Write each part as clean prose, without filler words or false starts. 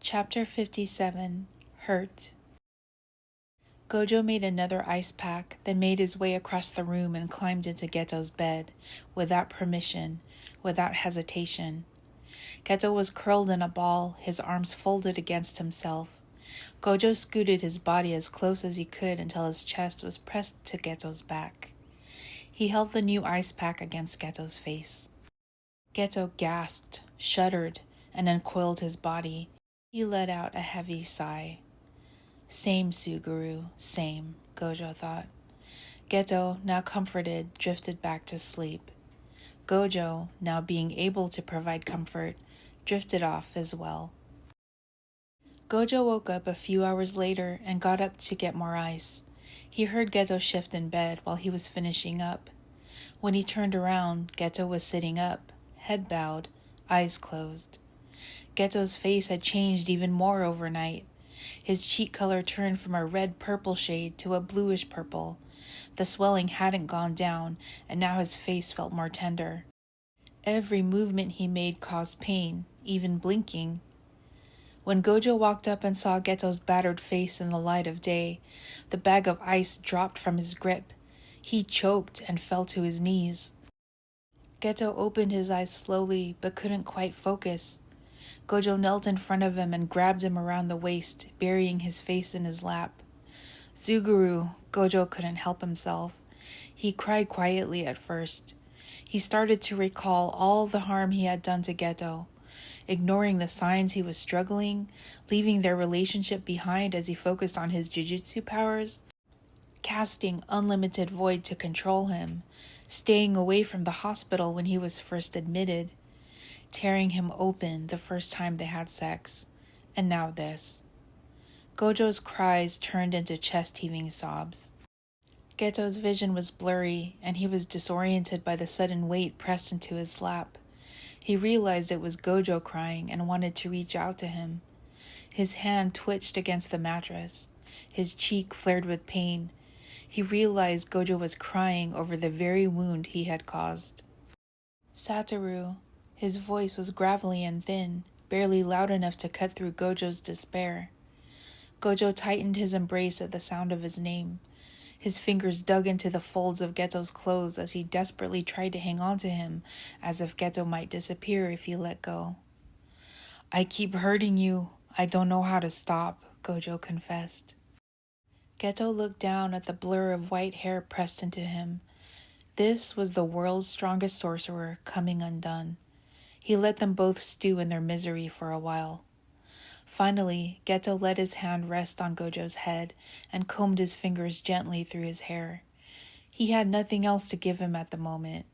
Chapter 57, Hurt. Gojo made another ice pack, then made his way across the room and climbed into Geto's bed, without permission, without hesitation. Geto was curled in a ball, his arms folded against himself. Gojo scooted his body as close as he could until his chest was pressed to Geto's back. He held the new ice pack against Geto's face. Geto gasped, shuddered, and uncoiled his body. He let out a heavy sigh. Same, Suguru, same, Gojo thought. Geto, now comforted, drifted back to sleep. Gojo, now being able to provide comfort, drifted off as well. Gojo woke up a few hours later and got up to get more ice. He heard Geto shift in bed while he was finishing up. When he turned around, Geto was sitting up, head bowed, eyes closed. Geto's face had changed even more overnight. His cheek color turned from a red-purple shade to a bluish purple. The swelling hadn't gone down, and now his face felt more tender. Every movement he made caused pain, even blinking. When Gojo walked up and saw Geto's battered face in the light of day, the bag of ice dropped from his grip. He choked and fell to his knees. Geto opened his eyes slowly, but couldn't quite focus. Gojo knelt in front of him and grabbed him around the waist, burying his face in his lap. Suguru, Gojo couldn't help himself. He cried quietly at first. He started to recall all the harm he had done to Geto, ignoring the signs he was struggling, leaving their relationship behind as he focused on his jujutsu powers, casting unlimited void to control him, staying away from the hospital when he was first admitted, tearing him open the first time they had sex, and now this. Gojo's cries turned into chest-heaving sobs. Geto's vision was blurry, and he was disoriented by the sudden weight pressed into his lap. He realized it was Gojo crying and wanted to reach out to him. His hand twitched against the mattress. His cheek flared with pain. He realized Gojo was crying over the very wound he had caused. Satoru. His voice was gravelly and thin, barely loud enough to cut through Gojo's despair. Gojo tightened his embrace at the sound of his name. His fingers dug into the folds of Geto's clothes as he desperately tried to hang on to him, as if Geto might disappear if he let go. "I keep hurting you. I don't know how to stop," Gojo confessed. Geto looked down at the blur of white hair pressed into him. This was the world's strongest sorcerer coming undone. He let them both stew in their misery for a while. Finally, Geto let his hand rest on Gojo's head and combed his fingers gently through his hair. He had nothing else to give him at the moment,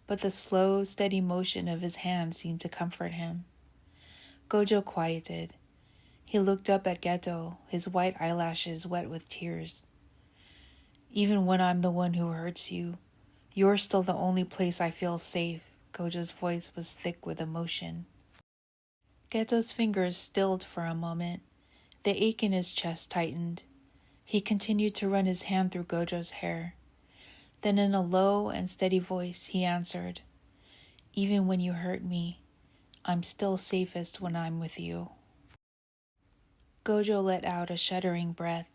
but the slow, steady motion of his hand seemed to comfort him. Gojo quieted. He looked up at Geto, his white eyelashes wet with tears. "Even when I'm the one who hurts you, you're still the only place I feel safe." Gojo's voice was thick with emotion. Geto's fingers stilled for a moment. The ache in his chest tightened. He continued to run his hand through Gojo's hair. Then in a low and steady voice, he answered, "Even when you hurt me, I'm still safest when I'm with you." Gojo let out a shuddering breath,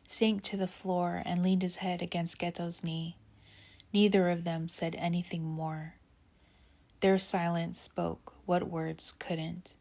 sank to the floor, and leaned his head against Geto's knee. Neither of them said anything more. Their silence spoke what words couldn't.